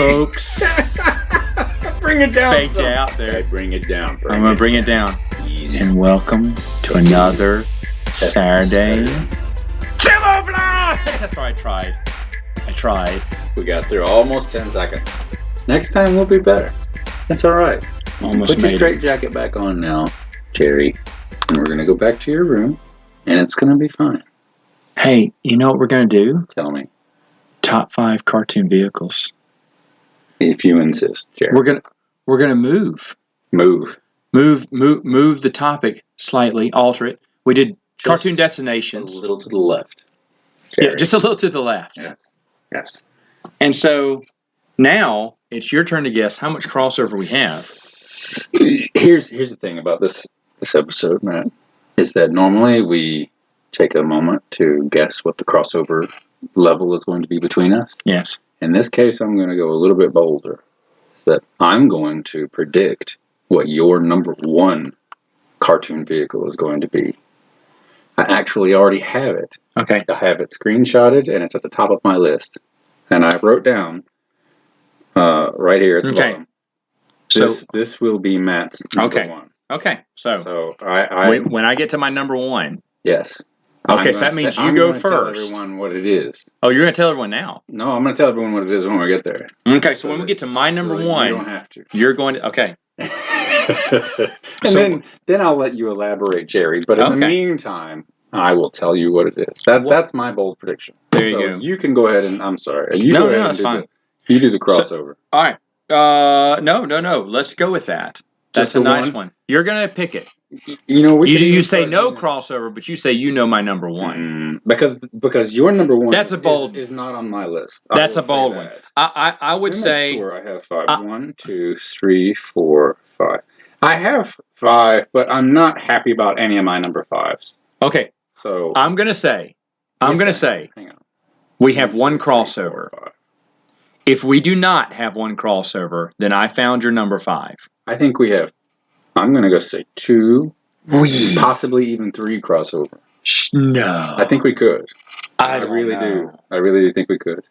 folks. Bring it down. Faked you out there. Okay, bring it down. I'm going to bring it down. Easy. And welcome to another Saturday. Samoflange! That's what I tried. We got through almost 10 seconds. Next time we'll be better. That's all right. Almost Put your made straight it. jacket back on now, Jerry. And we're going to go back to your room. And it's going to be fine. Hey, you know what we're going to do? Tell me. Top 5 cartoon vehicles. If you insist, Jerry. We're gonna move the topic slightly, alter it. We did cartoon destinations. A little to the left, Jerry. Yeah, just a little to the left. Yes. And so now it's your turn to guess how much crossover we have. Here's the thing about this episode, Matt, is that normally we take a moment to guess what the crossover level is going to be between us. Yes. In this case, I'm going to go a little bit bolder. That I'm going to predict what your number 1 cartoon vehicle is going to be. I actually already have it. Okay. I have it screenshotted, and it's at the top of my list. And I wrote down right here at the bottom. So this will be Matt's number 1. Okay. So I when I get to my number 1. Yes. Okay, so that means you go first. Tell everyone what it is. Oh, you're going to tell everyone now? No, I'm going to tell everyone what it is when we get there. Okay, so when we get to my number 1, you don't have to. You're going to... Okay. And then I'll let you elaborate, Jerry. But in the meantime, I will tell you what it is. That's my bold prediction. There you go. You can go ahead and... I'm sorry. No, that's fine. You do the crossover. All right. No. Let's go with that. That's a nice one. You're going to pick it. You say no crossover, but you say you know my number 1. Because your number 1 that's a bold is not on my list. That's a bold one. I would say... Sure, I have 5. 1, 2, 3, 4, 5. I have 5, but I'm not happy about any of my number 5s. Okay. So I'm going to say, hang on. We have 1 crossover. 4, if we do not have 1 crossover, then I found your number 5. I think we have... I'm going to go say 2, possibly even 3 crossover. No. I think we could. I really do. I really do think we could.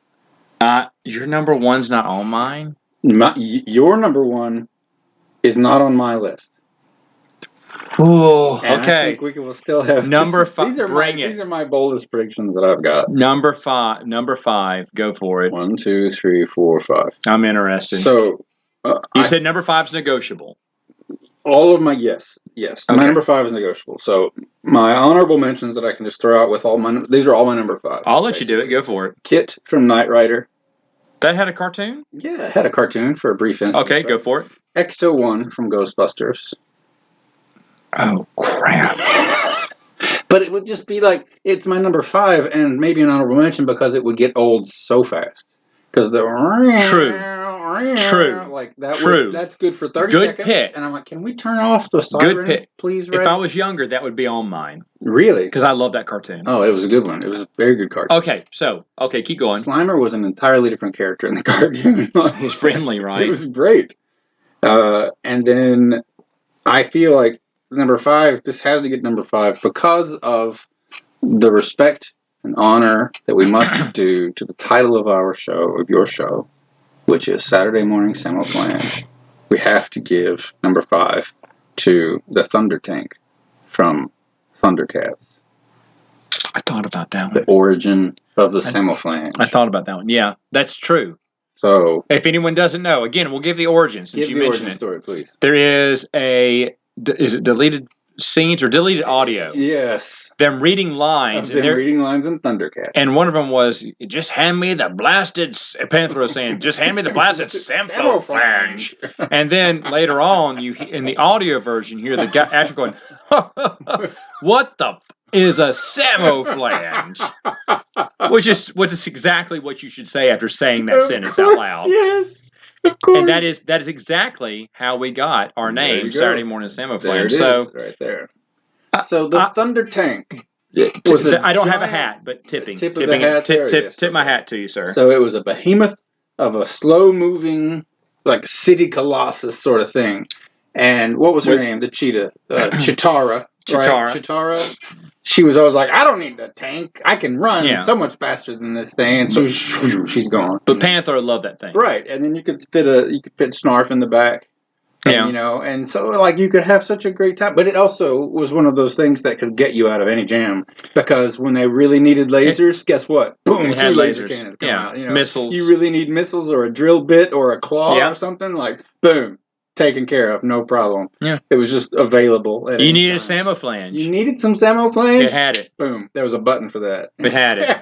Your number 1's not on mine? Your number 1 is not on my list. Ooh, and okay. I think we will still have... Number 5, these are my boldest predictions that I've got. Number 5, go for it. 1, 2, 3, 4, 5. I'm interested. So... you said number 5's negotiable. All of my... Yes. Okay. My number 5 is negotiable. So, my honorable mentions that I can just throw out with all my... These are all my number 5. I'll let you do it. Go for it. Kit from Knight Rider. That had a cartoon? Yeah, it had a cartoon for a brief instant. Okay, go for it. Ecto-1 from Ghostbusters. Oh, crap. But it would just be like... It's my number 5 and maybe an honorable mention because it would get old so fast. Because the... True. Like that. True. That's good for 30 good seconds. Pick. And I'm like, can we turn off the siren, good pick. Please, Red? If I was younger, that would be on mine. Really? Because I love that cartoon. Oh, it was a good one. It was a very good cartoon. Okay, keep going. Slimer was an entirely different character in the cartoon. It was friendly, right? It was great. And then I feel like number 5, this has to get number 5 because of the respect and honor that we must do to the title of your show, which is Saturday Morning Samoflange. We have to give number 5 to the Thunder Tank from Thundercats. I thought about that one. The origin of the Samoflange. I thought about that one. Yeah, that's true. So, if anyone doesn't know, again, we'll give the origin since you mentioned it. Story, please. There is is it deleted scenes or deleted audio? Yes. Them reading lines. Reading lines in Thundercats. And one of them was, just hand me the blasted... Panthro saying, just hand me the blasted Samoflange. And then later on, in the audio version, you hear the actor going, what the is a Samoflange? Which is exactly what you should say after saying that sentence out loud. Yes. Of course. And that is exactly how we got our name, Saturday Morning Samoflange. So right there. So the Thunder Tank. I don't have a hat, but tip my hat to you, sir. So it was a behemoth of a slow-moving, like city colossus sort of thing. And what was her name? The cheetah, Chitara. Chitara. She was always like, I don't need that tank. I can run so much faster than this thing. And so she's gone. But Panther loved that thing. Right. And then you could fit Snarf in the back. And, you know, and so like you could have such a great time. But it also was one of those things that could get you out of any jam. Because when they really needed lasers, guess what? Boom, 2 laser cannons come out. You know, missiles. You really need missiles or a drill bit or a claw or something, like, boom. Taken care of, no problem. Yeah. It was just available. You needed a Samoflange. You needed some Samoflange? It had it. Boom. There was a button for that. It had it.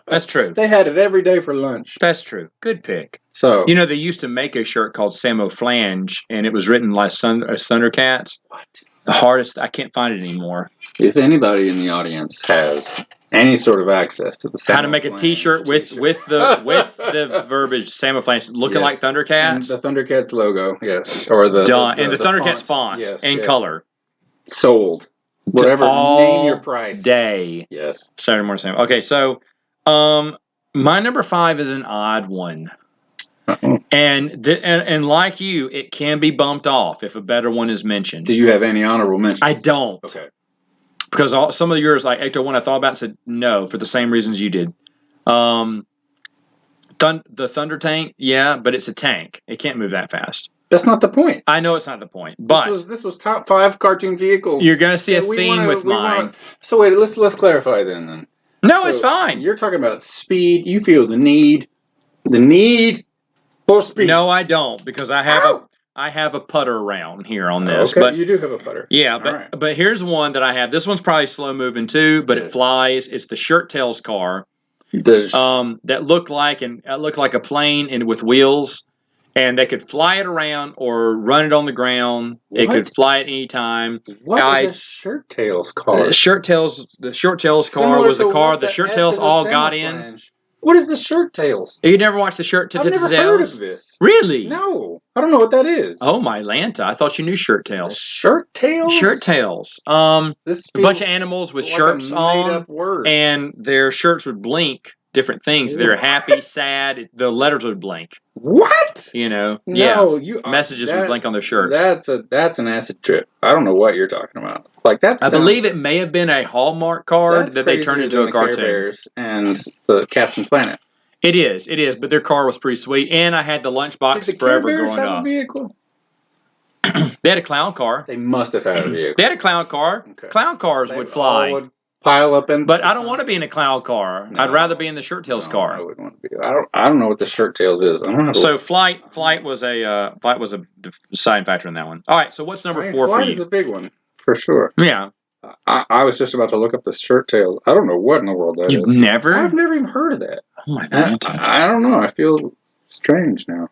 That's true. They had it every day for lunch. That's true. Good pick. So, you know, they used to make a shirt called Samoflange, and it was written like Thundercats. What? The hardest. I can't find it anymore. If anybody in the audience has any sort of access to the how to make a T-shirt with the verbiage Samoflange looking like Thundercats, and the Thundercats logo, or the Thundercats font and color, sold. Whatever, name your price. Day. Yes. Saturday morning Sam. Okay, so my number 5 is an odd one. Uh-oh. And like you, it can be bumped off if a better one is mentioned. Do you have any honorable mentions? I don't. Okay. Because some of yours, like Ecto 1, I thought about and said no for the same reasons you did. The Thunder Tank, but it's a tank. It can't move that fast. That's not the point. I know it's not the point, but this was top 5 cartoon vehicles. You're going to see a theme with mine. So wait, let's clarify then. No, it's fine. You're talking about speed. You feel the need for speed. No, I don't, because I have a putter around here on this. Okay, but you do have a putter. Yeah, but here's one that I have. This one's probably slow moving too, but it flies. It's the Shirt Tails car. That looked like a plane and with wheels, and they could fly it around or run it on the ground. What? It could fly at any time. What is a Shirt Tails car? The Shirt Tails car was the car the Shirt Tails all got in. What is the Shirt Tails? You never watched the Shirt Tails? I've never heard of this. Really? No, I don't know what that is. Oh my Lanta! I thought you knew Shirt Tails. Shirt Tails? Shirt Tails. This a bunch of animals with shirts on, and their shirts would blink different things. They're happy, sad. The letters would blink. What? You know? No, messages would blink on their shirts. That's an acid trip. I don't know what you're talking about. Like I believe it may have been a Hallmark card that they turned into a cartoon. Care Bears and the Captain Planet. It is, but their car was pretty sweet, and I had the lunchbox forever growing up. A vehicle? They had a clown car. They must have had a vehicle. They had a clown car. Okay. Clown cars would fly. Would pile up in. But I don't want to be in a clown car. No, I'd rather be in the Shirt Tails car. I wouldn't want to be. I don't know what the Shirt Tails is. So flight was a deciding factor in that one. All right. So what's number 4 for you? Flight is a big one for sure. Yeah. I was just about to look up the Shirt Tails. I don't know what in the world that is. You've never? I've never even heard of that. Oh my God. I don't know. I feel strange now.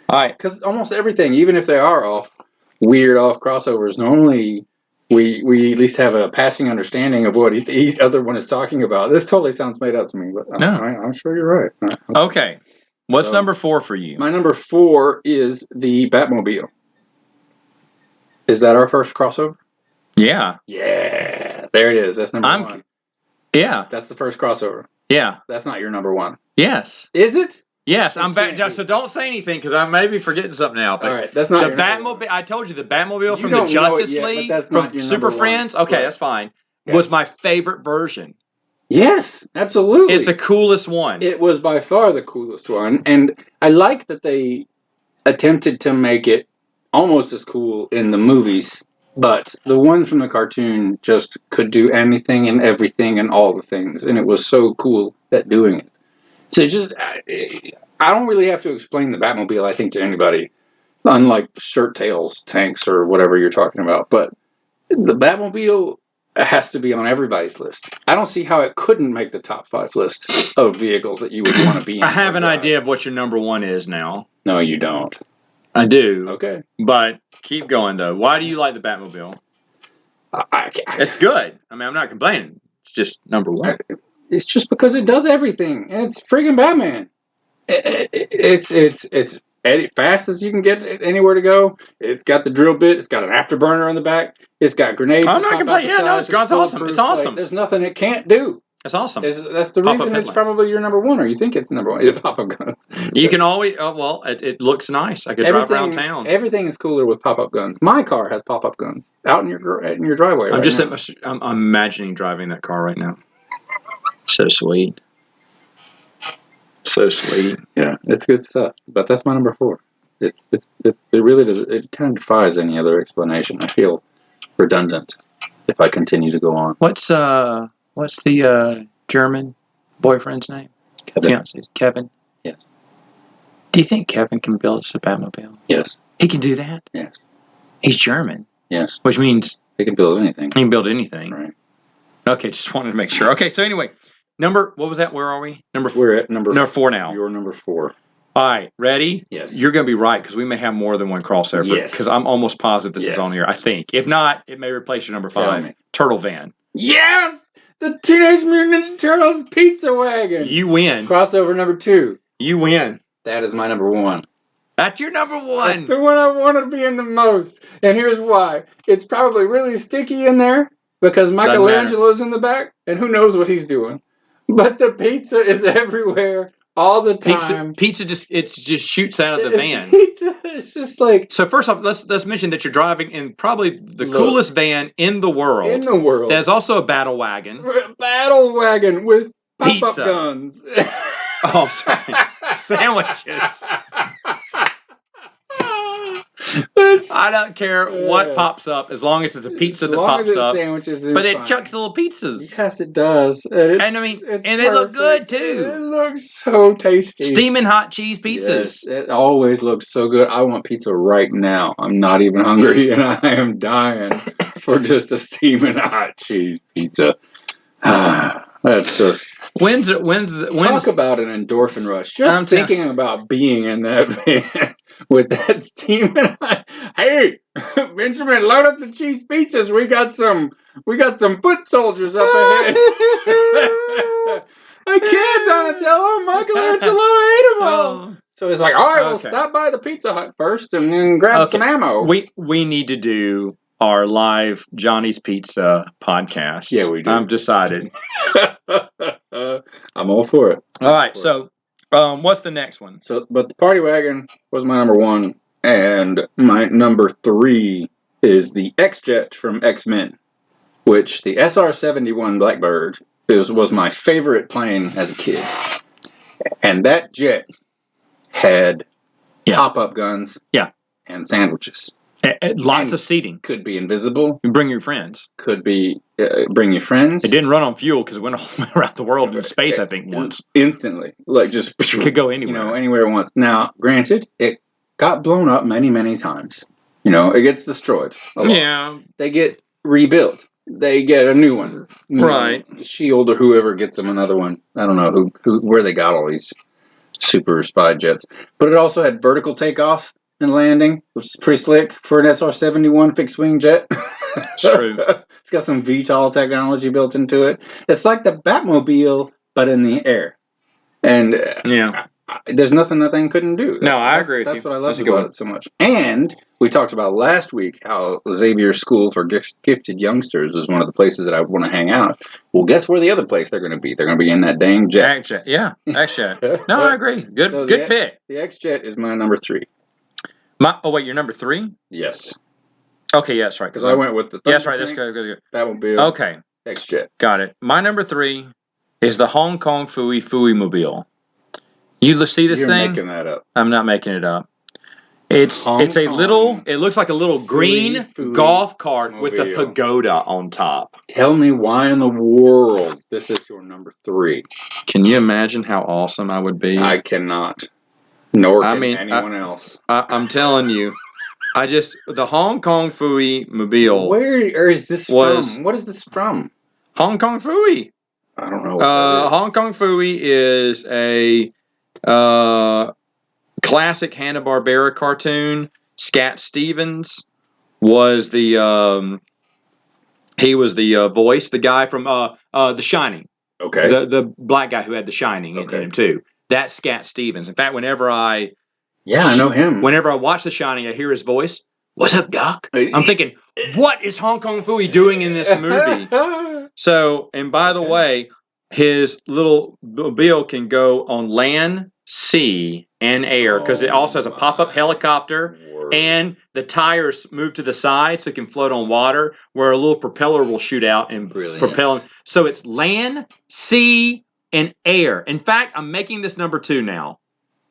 All right. Because almost everything, even if they are off crossovers, normally we at least have a passing understanding of what each other one is talking about. This totally sounds made up to me, but I'm sure you're right. Okay. What's number 4 for you? My number 4 is the Batmobile. Is that our first crossover? Yeah. Yeah. There it is. That's number 1. Yeah. That's the first crossover. Yeah. That's not your number 1. Yes. Is it? Yes, I'm back. So don't say anything because I may be forgetting something now. All right, that's not the Batmobile. I told you the Batmobile from the Justice League from Super Friends. Okay, that's fine. Okay. Was my favorite version. Yes, absolutely. It's the coolest one. It was by far the coolest one, and I like that they attempted to make it almost as cool in the movies. But the one from the cartoon just could do anything and everything and all the things, and it was so cool at doing it. So just, I don't really have to explain the Batmobile, I think, to anybody, unlike Shirt Tails tanks or whatever you're talking about. But the Batmobile has to be on everybody's list. I don't see how it couldn't make the top 5 list of vehicles that you would want to be in. I have an idea of what your number 1 is now. No, you don't. I do. Okay. But keep going, though. Why do you like the Batmobile? It's good. I mean, I'm not complaining. It's just number 1. It's just because it does everything, and it's friggin' Batman. It's fast as you can get it anywhere to go. It's got the drill bit. It's got an afterburner on the back. It's got grenades. I'm not complaining. Yeah, no, it's awesome. It's awesome. Like, there's nothing it can't do. That's awesome. That's the Pop-up reason it's headlamps. probably your number one, or you think it's number one. The pop-up guns. You can always. Well, it looks nice. I could drive around town. Everything is cooler with pop-up guns. My car has pop-up guns out in your driveway. I'm right just. now. I'm imagining driving that car right now. So sweet. So sweet. Yeah, it's good stuff. But that's my number 4. It really does. It kind of defies any other explanation. I feel redundant if I continue to go on. What's the German boyfriend's name? Kevin. Fiancé. Kevin. Yes. Do you think Kevin can build us a Batmobile? Yes. He can do that? Yes. He's German. Yes. Which means he can build anything. He can build anything. Right. Okay, just wanted to make sure. Okay, so anyway, what was that? Where are we? We're at number 4 now. You're number 4. All right, ready? Yes. You're going to be right because we may have more than one crossover. Yes. Because I'm almost positive this is on here, I think. If not, it may replace your number 5. Turtle Van. Yes! The Teenage Mutant Ninja Turtles Pizza Wagon! You win. Crossover number 2. You win. That is my number 1. That's your number 1. That's the one I want to be in the most. And here's why. It's probably really sticky in there because Michelangelo's in the back, and who knows what he's doing. But the pizza is everywhere. All the time. Pizza just shoots out of the van. Pizza is just like. So first off, let's mention that you're driving in probably the coolest van in the world. In the world. There's also a battle wagon. Battle wagon with pop-up Pizza. guns. Oh, sorry. Sandwiches. I don't care what pops up as long as it's a pizza that pops up. Sandwiches, but it chucks little pizzas. Yes, it does. And I mean, and they look good too. It looks so tasty. Steaming hot cheese pizzas. Yes, it always looks so good. I want pizza right now. I'm not even hungry, and I am dying for just a steaming hot cheese pizza. That's just when's talk about an endorphin rush. Just thinking about being in that van with that steaming. Hey, Benjamin, load up the cheese pizzas. We got some foot soldiers up ahead. I can't, Donatello. Michelangelo ate them all. So it's like, all right, we'll stop by the Pizza Hut first and then grab some ammo. We need to do our live Johnny's Pizza podcast. Yeah, we do. I'm decided. I'm all for it. All right, so what's the next one? But the Party Wagon was my number 1, and my number 3 is the X-Jet from X-Men, which the SR-71 Blackbird was my favorite plane as a kid. And that jet had pop-up guns and sandwiches. Lots of seating. Could be invisible. You bring your friends. Could be bring your friends. It didn't run on fuel because it went all the way around the world in space, I think, once. Instantly. Like just... It could go anywhere. Anywhere it wants. Now, granted, it got blown up many, many times. It gets destroyed a lot. Yeah. They get rebuilt. They get a new one. Right. Shield or whoever gets them another one. I don't know where they got all these super spy jets. But it also had vertical takeoff and landing, which is pretty slick for an SR-71 fixed-wing jet. It's true. It's got some VTOL technology built into it. It's like the Batmobile, but in the air. And there's nothing that thing couldn't do. I agree with you. That's what I love about it so much. And we talked about last week how Xavier School for Gifted Youngsters is one of the places that I want to hang out. Well, guess where the other place they're going to be? They're going to be in that dang jet. X-Jet. Yeah, X-Jet. No, I agree. Good pick. The X-Jet is my number 3. You're number 3? Yes. Okay, yeah, that's right. Because I went with the that's right. That's good. Batmobile. Okay. X-Jet. Got it. My number 3 is the Hong Kong Fooey Mobile. You see this thing? You're making that up. I'm not making it up. It's a little. It looks like a little green golf cart with a pagoda on top. Tell me why in the world this is your number 3. Can you imagine how awesome I would be? I cannot. Nor can anyone else. I'm telling you. The Hong Kong Fooey Mobile. Where is this from? What is this from? Hong Kong Fooey. I don't know what that is. Hong Kong Fooey is a classic Hanna-Barbera cartoon. Scat Stevens was the voice, the guy from The Shining. Okay. The black guy who had The Shining in him too. That's Scat Stevens. In fact, whenever I know him. Whenever I watch The Shining, I hear his voice. What's up, Doc? I'm thinking, what is Hong Kong Fooey doing in this movie? So, and by the way, his little mobile can go on land, sea, and air because it also has a pop-up helicopter, and the tires move to the side so it can float on water, where a little propeller will shoot out and propel him. So it's land, sea, and air. In fact, I'm making this number 2 now.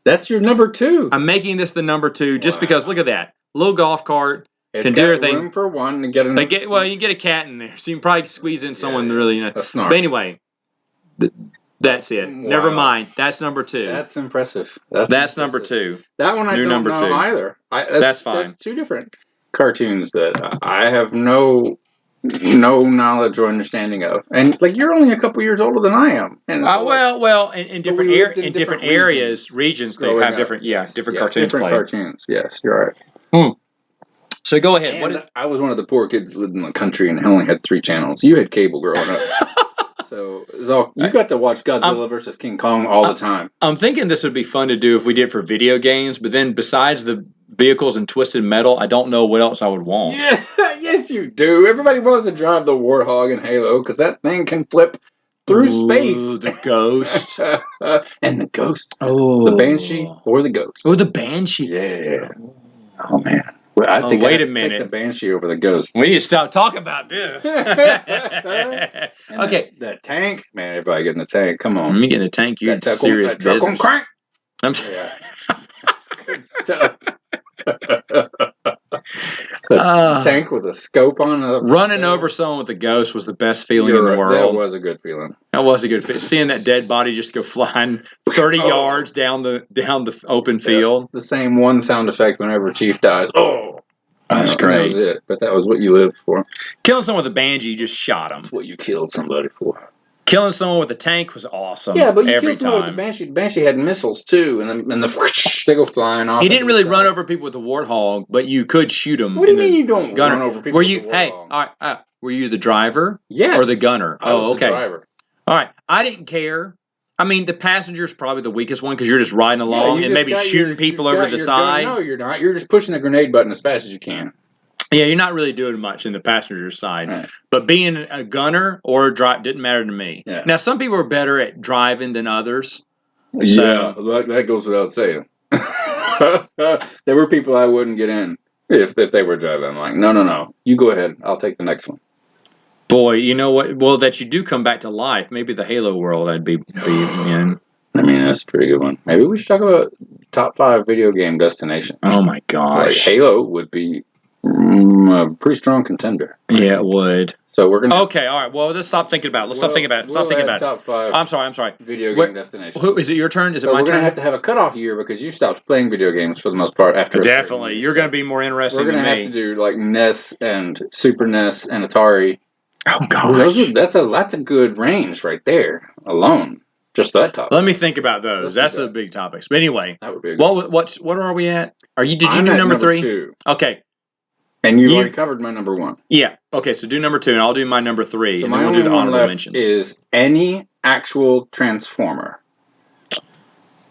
That's your number 2. I'm making this the number 2 just because look at that little golf cart. It's can do everything. Room for one to get another. Well, you can get a cat in there, so you can probably squeeze in someone really. But anyway, that's it. Wow. Never mind. That's number 2. That's impressive. That's number 2. That one I don't know either. That's fine. That's 2 different cartoons that I have no knowledge or understanding of. And like you're only a couple years older than I am. And well, in different regions they have different cartoons. Different cartoons. Yes, you're right. So go ahead. And I was one of the poor kids that lived in the country and only had 3 channels. You had cable growing up. So you got to watch Godzilla versus King Kong all the time. I'm thinking this would be fun to do if we did for video games, but then besides the vehicles and Twisted Metal, I don't know what else I would want. Yeah, yes you do. Everybody wants to drive the Warthog in Halo because that thing can flip through space. The Ghost. And the Ghost. Oh. The Banshee or the Ghost. Oh, the Banshee. Yeah. Oh, man. Well, I think wait a minute. Take the Banshee over the Ghost. We need to stop talking about this. Okay. That tank, man. Everybody getting the tank. Come on. Let me get in the tank. You're in serious business. Crank. Good stuff. The tank with a scope on it. Running over someone with a Ghost was the best feeling in the world. That was a good feeling. That was a good feeling. Seeing that dead body just go flying 30 yards down the open field. The same one sound effect whenever Chief dies. Oh, that's great. That was it. But that was what you lived for. Killing someone with a Banshee, you just shot him. That's what you killed somebody for. Killing someone with a tank was awesome. Yeah, but you killed someone with the Banshee. The Banshee had missiles too, and they go flying off. He didn't really run over people with the Warthog, but you could shoot them. What do you mean you don't run over people with the Warthog? Hey, all right, were you the driver? Yes. Or the gunner? I was the driver. All right, I didn't care. I mean, the passenger's probably the weakest one because you're just riding along and maybe shooting people over the side. No, you're not. You're just pushing the grenade button as fast as you can. Yeah, you're not really doing much in the passenger side. Right. But being a gunner or a driver didn't matter to me. Yeah. Now, some people are better at driving than others. Yeah, that goes without saying. There were people I wouldn't get in if they were driving. I'm like, no. You go ahead. I'll take the next one. Boy, you know what? Well, that you do come back to life. Maybe the Halo world I'd be in. I mean, that's a pretty good one. Maybe we should talk about top 5 video game destinations. Oh, my gosh. Like Halo would be a pretty strong contender. Yeah, it would. So we're gonna. Okay, all right. Well, let's stop thinking about it. Stop thinking about it. Top 5. I'm sorry. Video game destinations. Is it your turn? Is it my turn? We're gonna have to have a cutoff year because you stopped playing video games for the most part after. Definitely, you're gonna be more interesting. We're gonna have to do like NES and Super NES and Atari. Oh gosh, that's a good range right there alone. Just that topic. Let me think about those. That's the big topics. But anyway, that would be what are we at? Did you do number 3? 2. Okay. And you already covered my number 1. Yeah. Okay, so do number 2, and I'll do my number 3, so and then we'll do the honorable mentions. Is any actual Transformer.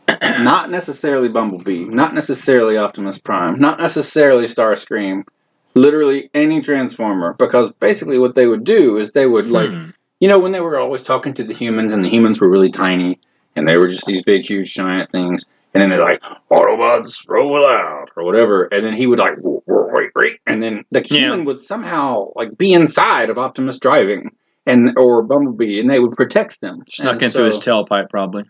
Not necessarily Bumblebee, not necessarily Optimus Prime, not necessarily Starscream, literally any Transformer, because basically what they would do is they would when they were always talking to the humans, and the humans were really tiny, and they were just these big, huge, giant things, and then they're like, Autobots, roll out, or whatever, and then he would like, wait, and then the human would somehow like be inside of Optimus driving, or Bumblebee, and they would protect them. Snuck in through his tailpipe, probably.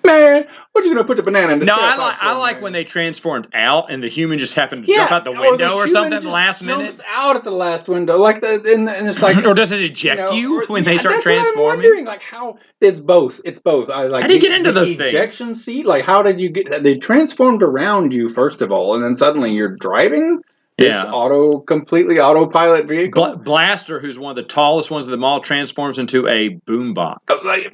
Man, what you gonna put the banana in? I like when they transformed out and the human just happened to jump out the window or something at the last minute. Jumps out at the last window, and it's like, or does it eject you when they start transforming? What I'm wondering, like how it's both. It's both. How did you get into those things? Ejection seat. Like how did you get? They transformed around you first of all, and then suddenly you're driving. This completely autopilot vehicle. Blaster, who's one of the tallest ones of them all, transforms into a boombox.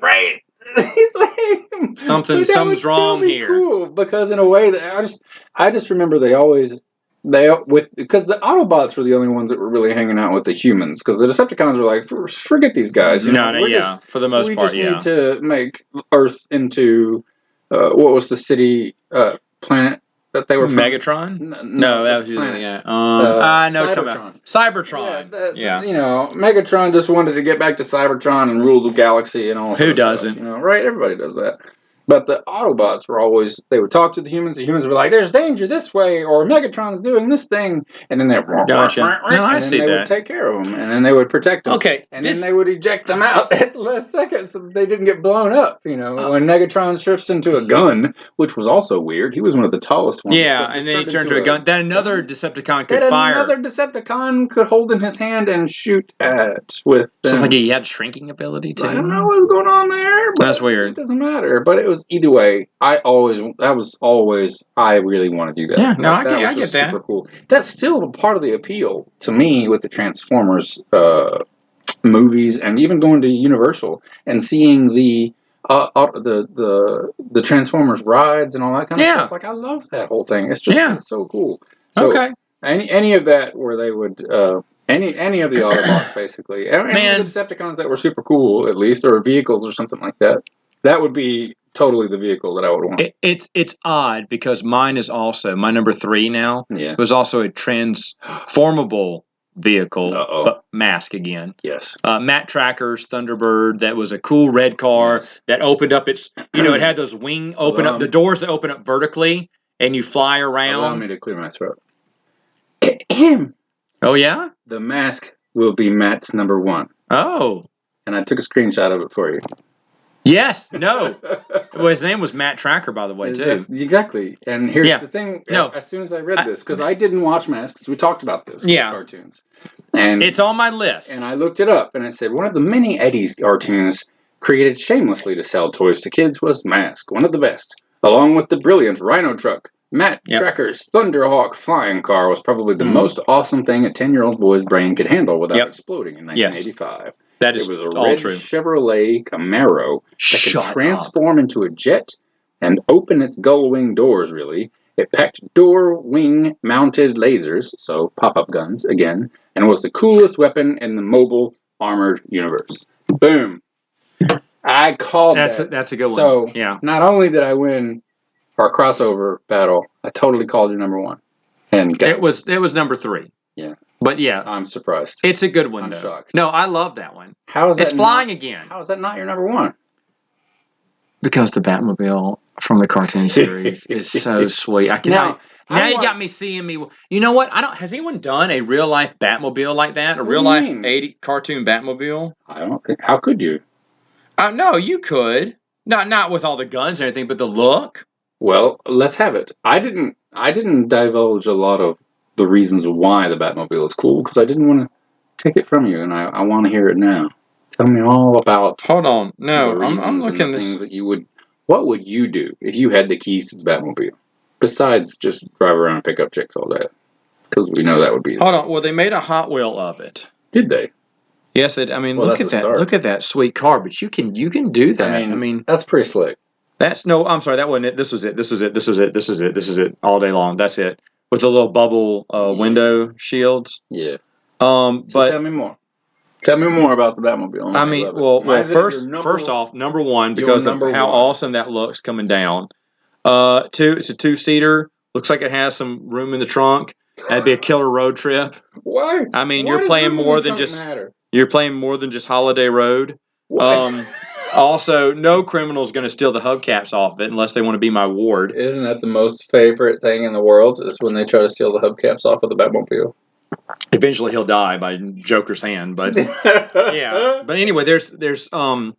Right. He's like, something's wrong here. Cool, because in a way that I just remember because the Autobots were the only ones that were really hanging out with the humans, because the Decepticons were like, forget these guys. For the most part, we just need to make Earth into what was the city planet that they were from? Megatron? No, that was planet. I know what you're talking about. Cybertron. Cybertron. Yeah. You know, Megatron just wanted to get back to Cybertron and rule the galaxy and all. Who doesn't? doesn't? You know, right? Everybody does that. But the Autobots were always, they would talk to the humans would be like, there's danger this way, or Megatron's doing this thing. And then they Gotcha. No, I see they that. would take care of them, and then they would protect them. Okay. And then they would eject them out at the last second so they didn't get blown up. You know, when Megatron shifts into a gun, which was also weird. He was one of the tallest ones. Yeah, and then he turned into a gun. Then another Decepticon could fire. Another Decepticon could hold in his hand and shoot at with. So it's like he had shrinking ability too. I don't know what's going on there. But that's weird. It doesn't matter. But it was either way. I really want to do that. Yeah, no, I get that. Super cool. That's still part of the appeal to me with the Transformers movies, and even going to Universal and seeing the Transformers rides and all that kind of stuff. Like, I love that whole thing. It's just it's so cool. So okay. Any of that where they would any of the Autobots basically, any of the Decepticons that were super cool at least, or vehicles or something like that. That would be totally the vehicle that I would want. It's odd because mine is also my number 3 now. Yeah. Was also a transformable vehicle, but mask again. Yes. Matt Tracker's Thunderbird. That was a cool red car that opened up its. You know, it had those the doors that open up vertically, and you fly around. Allow me to clear my throat. Oh yeah. The mask will be Matt's number 1. Oh. And I took a screenshot of it for you. Yes. No. Well, his name was Matt Tracker, by the way, too. Exactly. And here's the thing. No. As soon as I read this, because I didn't watch Masks, we talked about this with cartoons. And it's on my list. And I looked it up, and it said one of the many Eddie's cartoons created shamelessly to sell toys to kids was Mask, one of the best. Along with the brilliant Rhino Truck, Matt Tracker's Thunderhawk flying car was probably the most awesome thing a 10-year-old boy's brain could handle without exploding in 1985. That is it was a all red true. Chevrolet Camaro that could transform into a jet and open its gull wing doors, really. It packed door wing mounted lasers, so pop-up guns, again, and was the coolest weapon in the mobile armored universe. Boom. I called that. That's a good one. So, not only did I win our crossover battle, I totally called you number 1. And it was number 3. Yeah. But yeah, I'm surprised. It's a good one. I'm shocked. No, I love that one. How is that? It's flying again. How is that not your number 1? Because the Batmobile from the cartoon series is so sweet. Now you got me seeing me. You know what? Has anyone done a real life Batmobile like that? A real life 80 cartoon Batmobile? I don't think. How could you? No, you could. Not with all the guns and everything, but the look. Well, let's have it. I didn't divulge a lot of the reasons why the Batmobile is cool, because I didn't want to take it from you, and I want to hear it now. Tell me all about. Hold on. No, I'm looking at this. What would you do if you had the keys to the Batmobile, besides just drive around and pick up chicks all day? Because we know that would be. Hold on. Well, they made a Hot Wheel of it. Did they? Yes. I mean, look at that. Start. Look at that sweet car. But you can do that. I mean, that's pretty slick. I'm sorry. That wasn't it. This was it. All day long. That's it. With the little bubble window shields. Yeah. But tell me more. Tell me more about the Batmobile. I mean, well, first off, number 1, because of how awesome that looks coming down. 2, it's a 2-seater. Looks like it has some room in the trunk. That'd be a killer road trip. Why? I mean, you're playing more than just Holiday Road. Also, no criminal's going to steal the hubcaps off of it unless they want to be my ward. Isn't that the most favorite thing in the world? Is when they try to steal the hubcaps off of the Batmobile. Eventually, he'll die by Joker's hand, but yeah. But anyway, there's I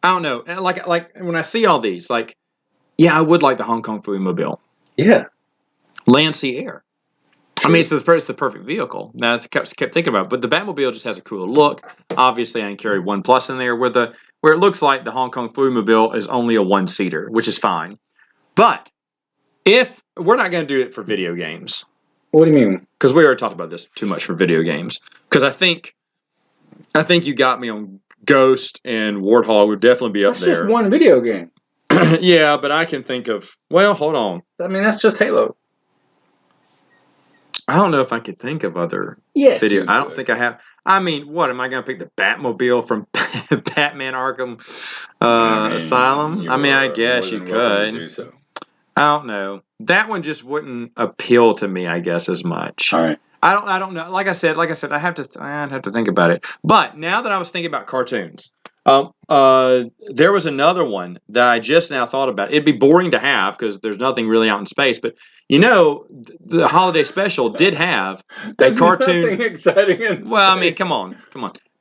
don't know. Like when I see all these, I would like the Hong Kong Mobile. Yeah, land, sea, air. I mean, it's the perfect vehicle. Now, I kept thinking about it, but the Batmobile just has a cooler look. Obviously, I can carry 1+ in there, where it looks like the Hong Kong Mobile is only a 1-seater, which is fine. But if we're not going to do it for video games. What do you mean? Because we already talked about this too much for video games. Because I think you got me on Ghost and Warthog would definitely be up there. That's just one video game. Yeah, but I can think of. Well, hold on. I mean, that's just Halo. I don't know if I could think of other video. I don't think I have. I mean, what am I going to pick the Batmobile from Batman Arkham Asylum? I mean, I guess you could. Do so. I don't know. That one just wouldn't appeal to me, I guess, as much. All right. I don't know. Like I said, I'd have to think about it. But now that I was thinking about cartoons, there was another one that I just now thought about. It'd be boring to have because there's nothing really out in space. But the holiday special did have a cartoon. Nothing exciting in Well, I mean, space. come on.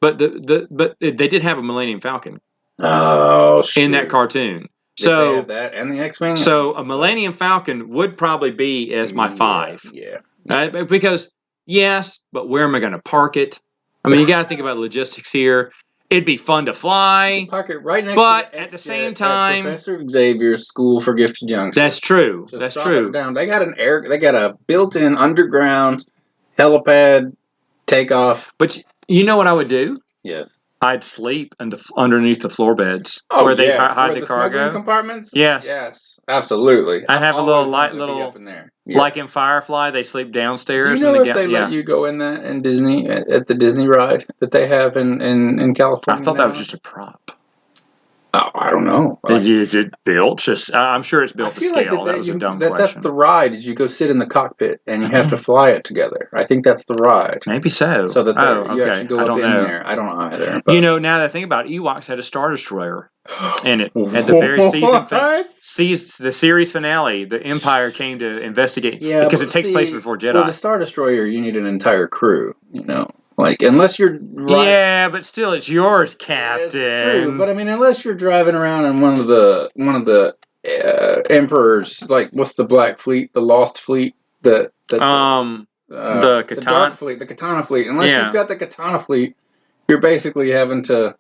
But they did have a Millennium Falcon Oh, in that cartoon. Did they So have that and the X-Men? so a Millennium Falcon would probably be as my 5. Yeah. Because yes, but where am I going to park it? I mean, you got to think about logistics here. It'd be fun to fly. Park it right next But to at the X-Jet same time, Professor Xavier's School for Gifted Youngsters. that's true. Just That's drop true. it down. They got a built-in underground helipad takeoff. But you know what I would do? Yes. I'd sleep underneath the floor beds Oh, where they yeah. hide Where the smuggling cargo. compartments? Yes. Yes. Absolutely. I'd have a little light, up in there. Yeah. like in Firefly, they sleep downstairs. Do you know if they let you go in that in Disney at the Disney ride that they have in California? I thought that was just a prop. Oh, I don't know. Is it built? Just I'm sure it's built to scale. That was a dumb question. That's the ride. Is you go sit in the cockpit and you have to fly it together. I think that's the ride. Maybe so. So that you okay. actually go up in there. I don't know either. But. Now that I think about it, Ewoks had a Star Destroyer in it at the very the series finale. The Empire came to investigate because it takes place before Jedi. Well, the Star Destroyer, you need an entire crew. Like, unless you're yeah, but still, it's yours, Captain. It's true, but I mean, unless you're driving around in one of the Emperor's, like, what's the Black Fleet, the Lost Fleet, the Dark Fleet, the Katana Fleet. Unless you've got the Katana Fleet, you're basically having to.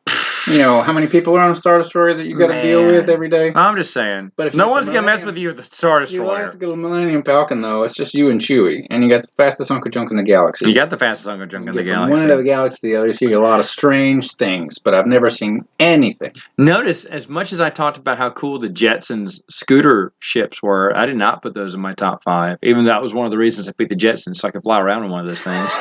How many people are on a Star Destroyer that you got to deal with every day? I'm just saying. But if no one's gonna mess with you with the Star Destroyer. You like to go to Millennium Falcon though. It's just you and Chewie, and you got the fastest Uncle Junk in the galaxy. You got the fastest Uncle Junk in the galaxy. From one end of the galaxy to the other, you see a lot of strange things, but I've never seen anything. Notice, as much as I talked about how cool the Jetsons scooter ships were, I did not put those in my top 5. Even though that was one of the reasons I picked the Jetsons, so I could fly around in one of those things.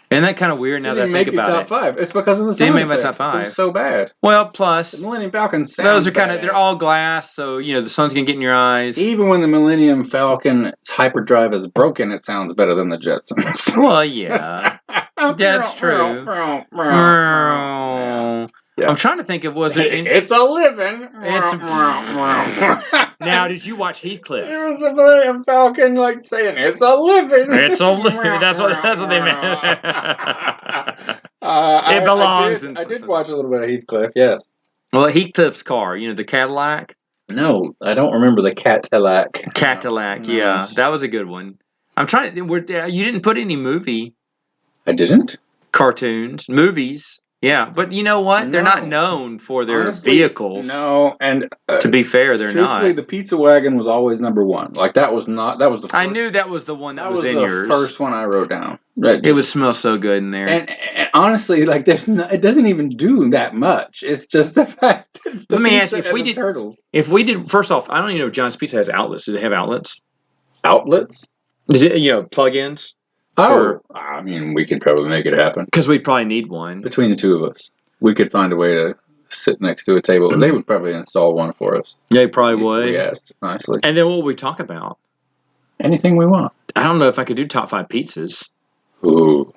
Isn't that kind of weird now that I think about it? Didn't make your top 5. It's because of the sound Didn't make my effects. top 5. It was so bad. Well, plus the Millennium Falcon sounds those are they're all glass, so the sun's gonna get in your eyes. Even when the Millennium Falcon's hyperdrive is broken, it sounds better than the Jetsons. Well, yeah, that's true. Yeah. I'm trying to think of It's a living. Now, did you watch Heathcliff? There was a Millennium Falcon saying it's a living. It's a living. That's what they meant. It belongs. I did watch a little bit of Heathcliff. Yes. Well, Heathcliff's car, the Cadillac. No, I don't remember the Cadillac. Cadillac, yeah, that was a good one. I'm trying to. You didn't put any movie. I didn't. Cartoons, movies. Yeah, but you know what? They're not known for their vehicles. No, and to be fair, they're not. The Pizza Wagon was always number 1. Like that was the. First, I knew that was the one that was in yours. The first one I wrote down. It would smell so good in there. And honestly, it doesn't even do that much. It's just the fact. Let me ask you: if we did, first off, I don't even know if John's Pizza has outlets. Do they have outlets? Outlets? Plug-ins. Oh, I mean, we could probably make it happen. Because we'd probably need one. Between the two of us. We could find a way to sit next to a table. They would probably install one for us. They probably would. We asked nicely. And then what would we talk about? Anything we want. I don't know if I could do top 5 pizzas. Ooh.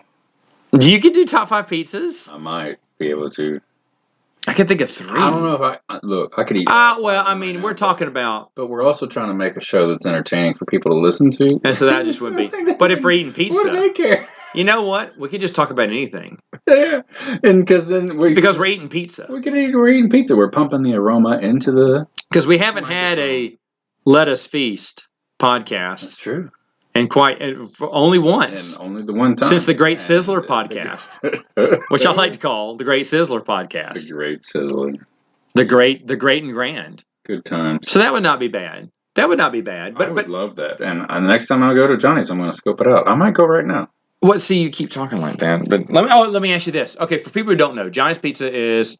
You could do top 5 pizzas? I might be able to. I could think of 3. I don't know if I could eat. Well, I mean, we're talking about. But we're also trying to make a show that's entertaining for people to listen to. And so that just wouldn't be. But if we're eating pizza. What do they care? You know what? We could just talk about anything. Yeah. And because we're eating pizza. We're eating pizza. We're pumping the aroma into the. Because we haven't had a Let Us Feast podcast. That's true. And only once. And only the one time. Since the Great Sizzler podcast. Which I like to call the Great Sizzler podcast. The Great Sizzler. The Great and Grand. Good times. So that would not be bad. But I would love that. And the next time I go to Johnny's, I'm going to scope it out. I might go right now. What? See, you keep talking like that. But let me ask you this. Okay, for people who don't know, Johnny's Pizza is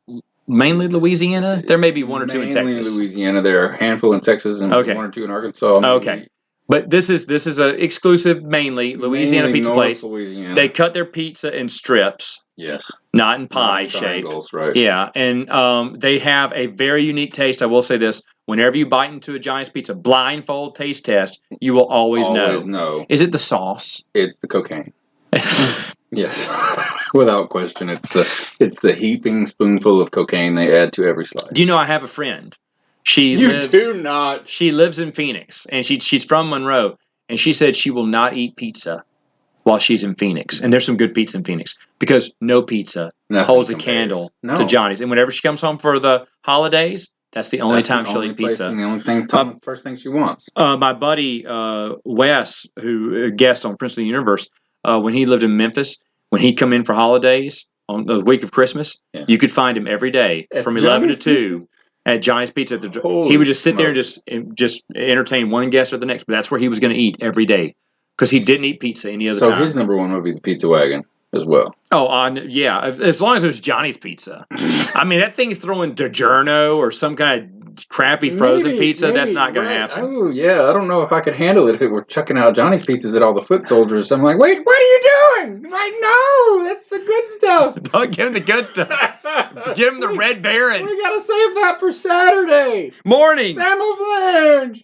mainly Louisiana. There may be one or two in Texas. Mainly Louisiana. There are a handful in Texas and 1 or 2 in Arkansas. Okay. But this is a exclusive, mainly Louisiana Mainly pizza North place. Louisiana. They cut their pizza in strips, yes, not in pie Not shape. triangles, right? Yeah, and they have a very unique taste. I will say this: whenever you bite into a Johnny's Pizza blindfold taste test, you will always know. Is it the sauce? It's the cocaine. Yes, without question, it's the heaping spoonful of cocaine they add to every slice. Do you know I have a friend? She do not. She lives in Phoenix, and she's from Monroe, and she said she will not eat pizza while she's in Phoenix. And there's some good pizza in Phoenix because no pizza holds a candle to Johnny's. And whenever she comes home for the holidays, that's the only time she'll eat pizza. And the only first thing she wants. My buddy Wes, who guest on Princeton Universe, when he lived in Memphis, when he'd come in for holidays on the week of Christmas, you could find him every day from 11 to 2 at Johnny's Pizza. He would just sit there and just entertain one guest or the next, but that's where he was going to eat every day because he didn't eat pizza any other time. So his number one would be the Pizza Wagon as well. Oh, yeah. As long as it was Johnny's Pizza. I mean, that thing's throwing DiGiorno or some kind of crappy frozen pizza. That's not going to happen. Oh, yeah. I don't know if I could handle it if it were chucking out Johnny's pizzas at all the foot soldiers. I'm like, wait, what are you doing? I'm like, no, that's the good stuff. Don't give him the good stuff. Give him the Red Baron. We got to save that for Saturday. Morning. Samoflange.